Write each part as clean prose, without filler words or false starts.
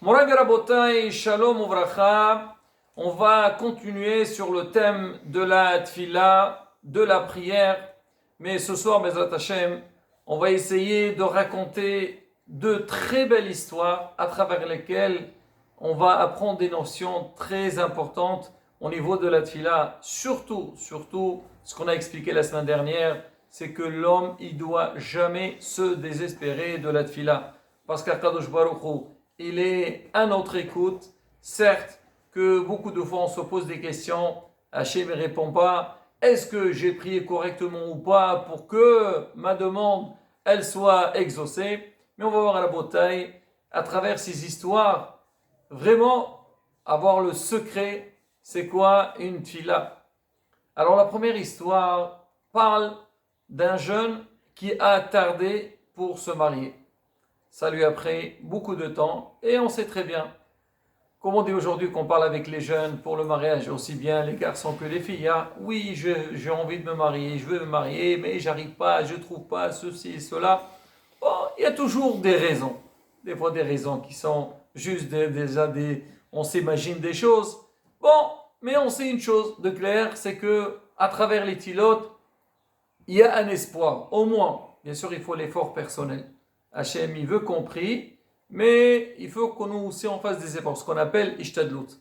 Moraga Rabotai, Shalom Uvracha. On va continuer sur le thème de la tfila, de la prière. Mais ce soir, Bezrat Hashem, on va essayer de raconter de très belles histoires à travers lesquelles on va apprendre des notions très importantes au niveau de la tfila. Surtout, ce qu'on a expliqué la semaine dernière, c'est que l'homme, il doit jamais se désespérer de la tfila. Parce qu'Akadosh Baruch Hu, il est à notre écoute. Certes que beaucoup de fois on se pose des questions, Hachem ne répond pas, est-ce que j'ai prié correctement ou pas pour que ma demande elle soit exaucée? Mais on va voir à la bataille, à travers ces histoires, vraiment avoir le secret, c'est quoi une tfila? Alors la première histoire parle d'un jeune qui a tardé pour se marier. Ça lui a pris beaucoup de temps et on sait très bien, comme on dit aujourd'hui qu'on parle avec les jeunes pour le mariage, aussi bien les garçons que les filles. Hein? Oui, j'ai envie de me marier, je veux me marier, mais j'arrive pas, je trouve pas ceci et cela. Bon, il y a toujours des raisons. Des fois des raisons qui sont juste on s'imagine des choses. Bon, mais on sait une chose de clair, c'est que à travers les tilotes, il y a un espoir, au moins. Bien sûr, il faut l'effort personnel. Hachem, il veut qu'on prie, mais il faut qu'on nous aussi en fasse des efforts, ce qu'on appelle Ishtadlut.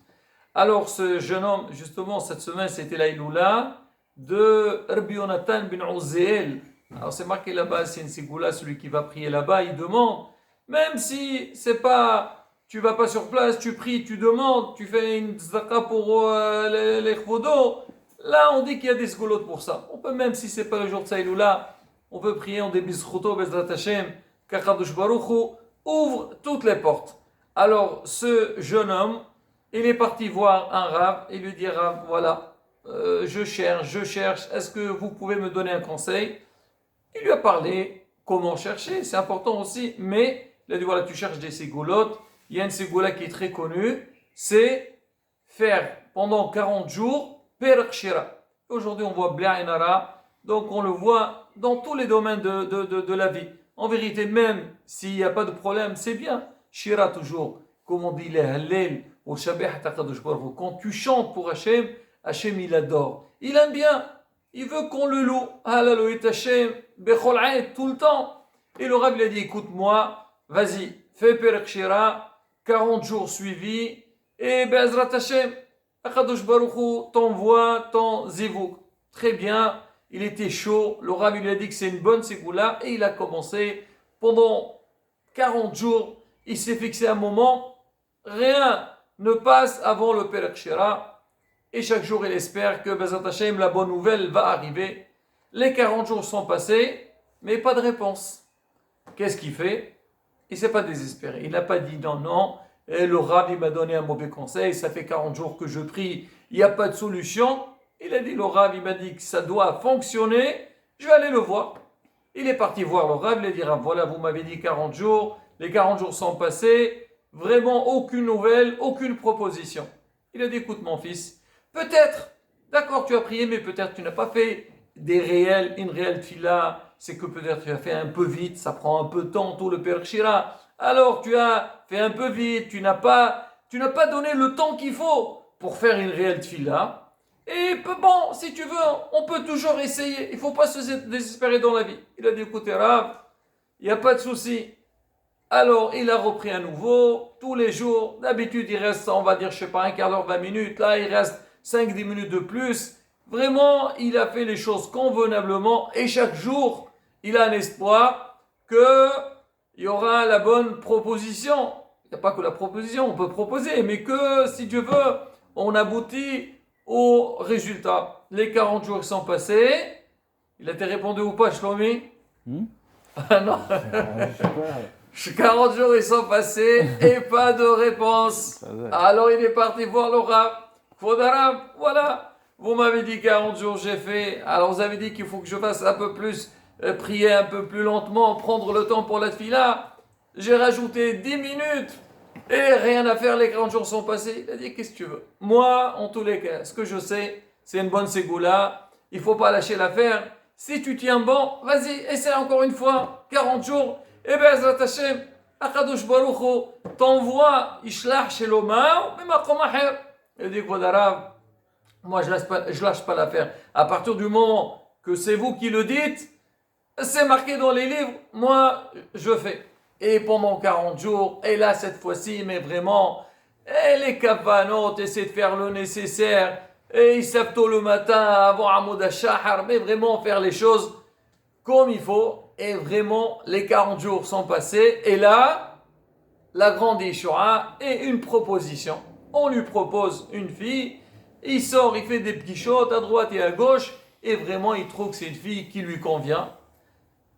Alors, ce jeune homme, justement, cette semaine, c'était l'Aïloula de Rabbi Yonatan bin Uziel. Alors, c'est marqué là-bas, c'est une ségoula, celui qui va prier là-bas, il demande, même si c'est pas, tu vas pas sur place, tu pries, tu demandes, tu fais une tzedaka pour les chvodo, là, on dit qu'il y a des segoulottes pour ça. On peut, même si c'est pas le jour de Saïloula, on peut prier, on dit Bizchoto, Bezrat Hashem, Kakadosh Baruch Hu ouvre toutes les portes. Alors, ce jeune homme, il est parti voir un rav et lui dit, rav, voilà, je cherche, est-ce que vous pouvez me donner un conseil? Il lui a parlé comment chercher, c'est important aussi, mais il a dit, voilà, tu cherches des ségoulottes, il y a une ségoula qui est très connue, c'est faire pendant 40 jours Perek Shira. Aujourd'hui, on voit Bla Inara, donc on le voit dans tous les domaines de la vie. En vérité, même s'il n'y a pas de problème, c'est bien. Shira toujours, comme on dit les Hallel ou Shabbat Takadosh Baruch Hu. Quand tu chantes pour Hachem, Hachem il adore. Il aime bien. Il veut qu'on le loue. Hallel Hachem, Bechol Aïd, tout le temps. Et le Rav il a dit, écoute-moi, vas-y, fais Perek Shira, 40 jours suivis, et Be'ezrat Hachem, Takadosh Baruch Hu t'envoie ton zivouk. Très bien. Il était chaud, le Rav lui a dit que c'est une bonne ségoula et il a commencé pendant 40 jours. Il s'est fixé un moment, rien ne passe avant le Perek Shira et chaque jour il espère que Bezat Hashem, la bonne nouvelle va arriver. Les 40 jours sont passés, mais pas de réponse. Qu'est-ce qu'il fait? Il ne s'est pas désespéré, il n'a pas dit non, et le Rav il m'a donné un mauvais conseil, ça fait 40 jours que je prie, il n'y a pas de solution. Il a dit, le Rav, il m'a dit que ça doit fonctionner, je vais aller le voir. Il est parti voir le Rav, il a dit, Rav, voilà, vous m'avez dit 40 jours, les 40 jours sont passés, vraiment aucune nouvelle, aucune proposition. Il a dit, écoute mon fils, peut-être, d'accord, tu as prié, mais peut-être tu n'as pas fait une réelle tfila, c'est que peut-être tu as fait un peu vite, ça prend un peu de temps, tout le Perek Shira. Alors tu as fait un peu vite, tu n'as pas donné le temps qu'il faut pour faire une réelle tfila. Et bon, si tu veux, on peut toujours essayer. Il ne faut pas se désespérer dans la vie. Il a dit, écoutez, Rav, il n'y a pas de souci. Alors, il a repris à nouveau, tous les jours. D'habitude, il reste, on va dire, je ne sais pas, un quart d'heure, 20 minutes. Là, il reste 5-10 minutes de plus. Vraiment, il a fait les choses convenablement. Et chaque jour, il a un espoir qu'il y aura la bonne proposition. Il n'y a pas que la proposition, on peut proposer. Mais que, si Dieu veut, on aboutit au résultat. Les 40 jours sont passés. Il a été répondu ou pas, Shlomi? Ah non. 40 jours ils sont passés et pas de réponse. Alors il est parti voir le Rav. Kvodaram, voilà. Vous m'avez dit 40 jours j'ai fait. Alors vous avez dit qu'il faut que je fasse un peu plus, prier un peu plus lentement, prendre le temps pour la tfila. J'ai rajouté 10 minutes. Et rien à faire, les 40 jours sont passés. Il a dit, qu'est-ce que tu veux? Moi, en tous les cas, ce que je sais, c'est une bonne ségoula. Il ne faut pas lâcher l'affaire. Si tu tiens bon, vas-y, essaie encore une fois. 40 jours. Et bien, Zrat Hashem, Akadosh Baruch Hu t'envoie Ishlach Shelomar, mais Makom Acher. Il dit, Kvodarav, moi je lâche pas l'affaire. À partir du moment que c'est vous qui le dites, c'est marqué dans les livres, moi je fais. Et pendant 40 jours, et là cette fois-ci, mais vraiment, et les kavanot essaient de faire le nécessaire, et ils savent tôt le matin avant Amoud Shahar, mais vraiment faire les choses comme il faut. Et vraiment, les 40 jours sont passés, et là, la grande Yeshua et une proposition. On lui propose une fille, il sort, il fait des petits shots à droite et à gauche, et vraiment il trouve que c'est une fille qui lui convient.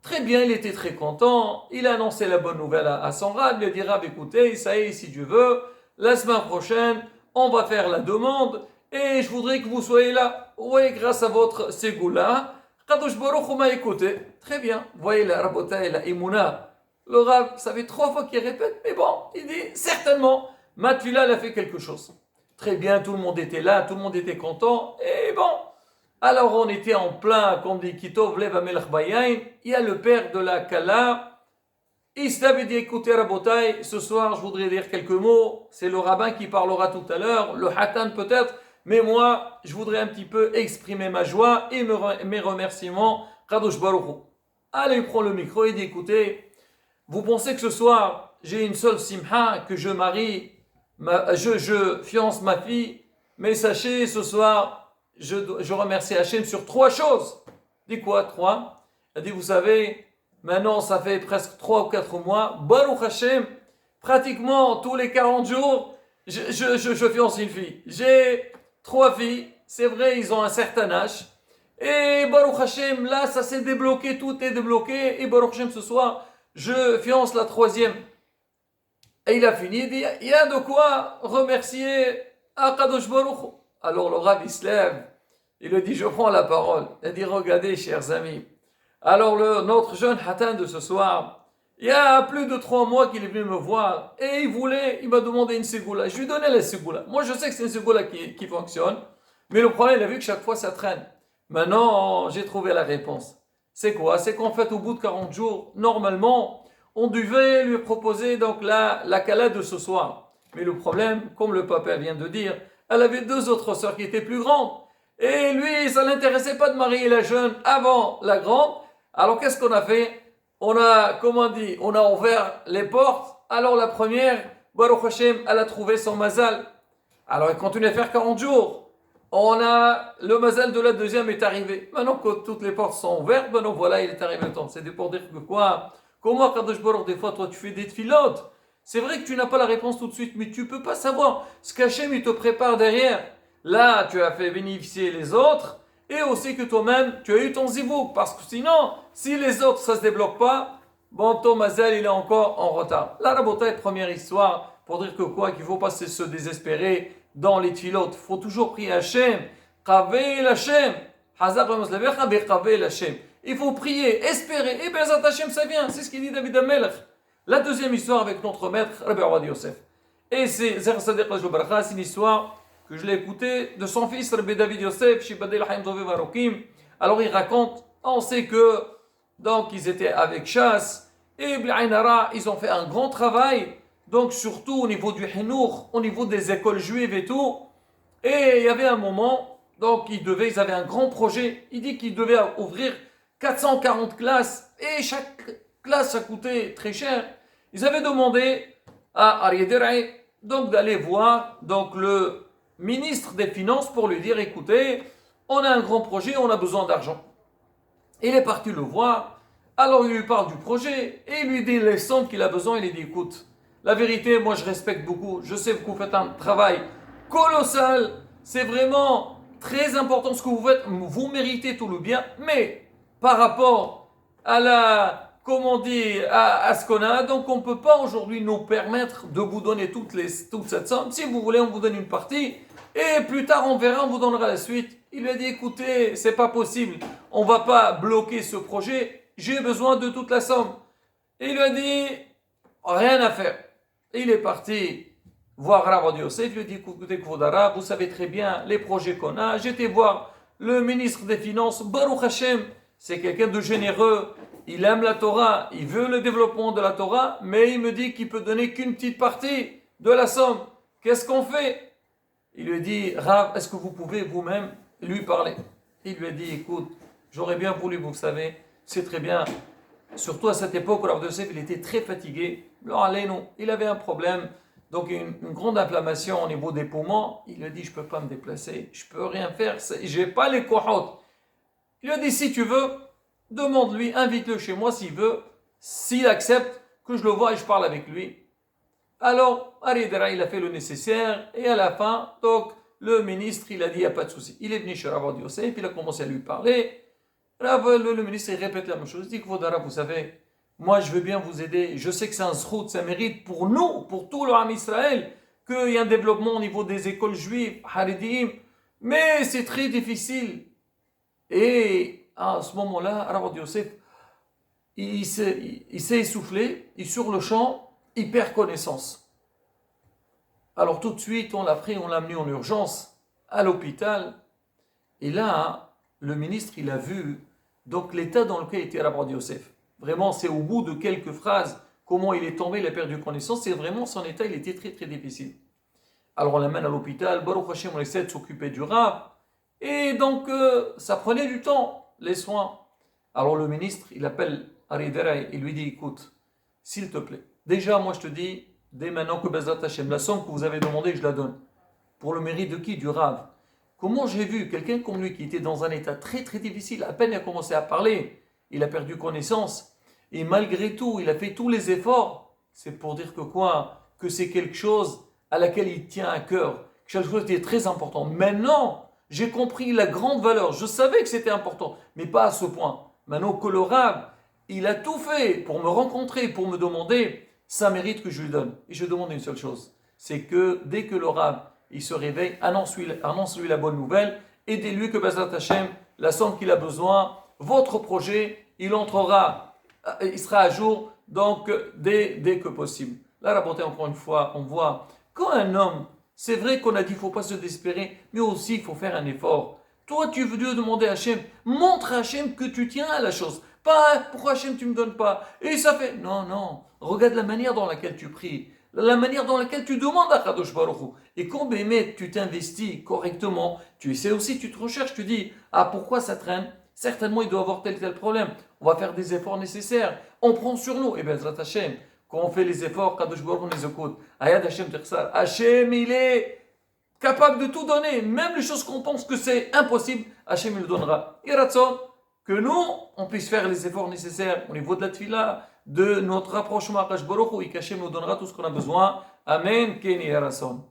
Très bien, il était très content, il a annoncé la bonne nouvelle à son Rav, il lui a dit Rav, écoutez, ça y est, si Dieu veut, la semaine prochaine, on va faire la demande, et je voudrais que vous soyez là. Oui, grâce à votre ségoula, Kadosh Baruch Hu m'a écouté. Très bien, vous voyez la Rabota et la Imuna. Le Rav, ça fait 3 fois qu'il répète, mais bon, il dit certainement, Matfila, elle a fait quelque chose. Très bien, tout le monde était là, tout le monde était content, et bon. Alors on était en plein, comme dit Kitov Lev Amelach Bayain, il y a le père de la Kala, il s'avait dit écoutez Rabotai, ce soir je voudrais dire quelques mots, c'est le rabbin qui parlera tout à l'heure, le Hatan peut-être, mais moi je voudrais un petit peu exprimer ma joie et mes remerciements, Kadosh Baruch Hu. Allez, il prend le micro et dit écoutez, vous pensez que ce soir j'ai une seule simha, que je marie, je fiance ma fille, mais sachez ce soir, je remercie Hachem sur 3 choses. Dis quoi 3? Elle dit, vous savez, maintenant ça fait presque 3 ou 4 mois, Baruch Hachem, pratiquement tous les 40 jours, je fiance une fille. J'ai 3 filles, c'est vrai, ils ont un certain âge. Et Baruch Hachem, là, ça s'est débloqué, tout est débloqué. Et Baruch Hachem, ce soir, je fiance la 3e. Et il a fini, il dit, il y a de quoi remercier Akadosh Baruch Hu. Alors le Rav il se lève, il lui dit, je prends la parole. Il dit, regardez, chers amis. Alors notre jeune Hatan de ce soir, il y a plus de 3 mois qu'il est venu me voir et il m'a demandé une ségoula. Je lui donnais la ségoula. Moi, je sais que c'est une ségoula qui fonctionne, mais le problème, il a vu que chaque fois, ça traîne. Maintenant, j'ai trouvé la réponse. C'est quoi? C'est qu'en fait, au bout de 40 jours, normalement, on devait lui proposer donc la Kala de ce soir. Mais le problème, comme le papa vient de dire, elle avait 2 autres sœurs qui étaient plus grandes. Et lui, ça ne l'intéressait pas de marier la jeune avant la grande. Alors qu'est-ce qu'on a fait? On a ouvert les portes. Alors la première, Baruch Hashem, elle a trouvé son mazal. Alors elle continue à faire 40 jours. Le mazal de la deuxième est arrivé. Maintenant que toutes les portes sont ouvertes, maintenant voilà, il est arrivé le temps. C'est pour dire que quoi? Comment, Kadosh Baruch, des fois, toi, tu fais des tfilotes. C'est vrai que tu n'as pas la réponse tout de suite, mais tu ne peux pas savoir ce qu'Hachem, il te prépare derrière. Là, tu as fait bénéficier les autres, et aussi que toi-même, tu as eu ton zivouk. Parce que sinon, si les autres, ça ne se débloque pas, bon, ton mazel, il est encore en retard. La Rabota est première histoire, pour dire que quoi, qu'il ne faut pas se désespérer dans les tfilotes. Il faut toujours prier Hachem. Kavel Hachem. Hazak Levecha Bekavel Hachem. Il faut prier, espérer, et Bezat Hachem, ça vient. C'est ce qu'il dit David Amelech. La deuxième histoire avec notre maître, Rabbi Avad Yosef. Et c'est Zer Sadiq Lajlo Baracha, c'est une histoire que je l'ai écoutée de son fils, Rabbi David Yosef, Shibadei Lahaim Dove Varokim. Alors il raconte, on sait que, donc ils étaient avec chasse, et B'Ainara, ils ont fait un grand travail, donc surtout au niveau du Hinour, au niveau des écoles juives et tout. Et il y avait un moment, donc ils avaient un grand projet, il dit qu'ils devaient ouvrir 440 classes, et chaque classe, ça coûtait très cher. Ils avaient demandé à Aryeh Deraï donc d'aller voir donc le ministre des Finances pour lui dire écoutez, on a un grand projet, on a besoin d'argent. Il est parti le voir, alors il lui parle du projet et il lui dit les sommes qu'il a besoin. Il lui dit écoute, la vérité, moi je respecte beaucoup, je sais que vous faites un travail colossal, c'est vraiment très important ce que vous faites, vous méritez tout le bien, mais par rapport à à ce qu'on a, donc on ne peut pas aujourd'hui nous permettre de vous donner toute cette somme. Si vous voulez, on vous donne une partie, et plus tard on verra, on vous donnera la suite. Il lui a dit, écoutez, c'est pas possible, on ne va pas bloquer ce projet, j'ai besoin de toute la somme. Et il lui a dit, rien à faire. Et il est parti voir Rav Yosef, il lui a dit, écoutez, Kvodara, vous savez très bien les projets qu'on a, j'étais voir le ministre des Finances, Baruch Hashem, c'est quelqu'un de généreux, il aime la Torah, il veut le développement de la Torah, mais il me dit qu'il peut donner qu'une petite partie de la somme. Qu'est-ce qu'on fait? Il lui dit, Rav, est-ce que vous pouvez vous-même lui parler? Il lui a dit, écoute, j'aurais bien voulu, vous savez, c'est très bien. Surtout à cette époque où Rav Yosef, il était très fatigué. Il avait un problème, donc une grande inflammation au niveau des poumons. Il lui a dit, je ne peux pas me déplacer, je ne peux rien faire, je n'ai pas les kohot. Il lui a dit, si tu veux, demande-lui, invite-le chez moi s'il veut, s'il accepte que je le vois et je parle avec lui. Alors, Aridera, il a fait le nécessaire, et à la fin, donc, le ministre, il a dit, il n'y a pas de souci. Il est venu chez Rav Yosef, il a commencé à lui parler. Le ministre, il répète la même chose. Il dit, Kvodara, vous savez, moi, je veux bien vous aider. Je sais que c'est un zrout, ça mérite pour nous, pour tout le Ham Israël, qu'il y ait un développement au niveau des écoles juives, Haridim, mais c'est très difficile. Et à ce moment-là, Rav Yosef, il s'est essoufflé, et sur le champ, il perd connaissance. Alors tout de suite, on l'a pris, on l'a amené en urgence à l'hôpital. Et là, le ministre, il a vu donc l'état dans lequel était Rav Yosef. Vraiment, c'est au bout de quelques phrases comment il est tombé, il a perdu connaissance. C'est vraiment son état, il était très très difficile. Alors on l'amène à l'hôpital, Baruch Hashem, on essaie de s'occuper du Rav. Et donc, ça prenait du temps, les soins. Alors le ministre, il appelle Aridera et lui dit, écoute, s'il te plaît, déjà, moi je te dis, dès maintenant que Bezrat Hashem, la somme que vous avez demandée, je la donne. Pour le mérite de qui? Du Rav. Comment j'ai vu quelqu'un comme lui qui était dans un état très très difficile, à peine il a commencé à parler, il a perdu connaissance, et malgré tout, il a fait tous les efforts. C'est pour dire que quoi? Que c'est quelque chose à laquelle il tient à cœur, quelque chose qui est très important. Maintenant, j'ai compris la grande valeur, je savais que c'était important, mais pas à ce point. Maintenant que le Rav, il a tout fait pour me rencontrer, pour me demander, ça mérite que je lui donne. Et je demande une seule chose, c'est que dès que le Rav, il se réveille, annonce-lui la bonne nouvelle, aidez-lui que Bezrat Hashem, la somme qu'il a besoin, votre projet, il sera à jour, donc dès que possible. Là, la bonté, encore une fois, on voit, quand un homme, c'est vrai qu'on a dit qu'il ne faut pas se désespérer, mais aussi il faut faire un effort. Toi, tu veux demander à Hachem, montre à Hachem que tu tiens à la chose. Pas, pourquoi Hachem tu ne me donnes pas? Et ça fait, non, regarde la manière dans laquelle tu pries, la manière dans laquelle tu demandes à Kadosh Baruch Hu. Et quand Bémet, tu t'investis correctement, tu essaies aussi, tu te recherches, tu dis, ah pourquoi ça traîne? Certainement il doit avoir tel problème. On va faire des efforts nécessaires. On prend sur nous. Et bien, Zrat Hachem, quand on fait les efforts, Kadosh Baruch Hu, on les écoute. Ayad Hachem Tersar. Hachem, il est capable de tout donner. Même les choses qu'on pense que c'est impossible, Hachem, il le donnera. Et Ratson, que nous, on puisse faire les efforts nécessaires au niveau de la tefila, de notre rapprochement à Kadosh Baruch Hu, et qu'Hachem nous donnera tout ce qu'on a besoin. Amen. Keni Ratson.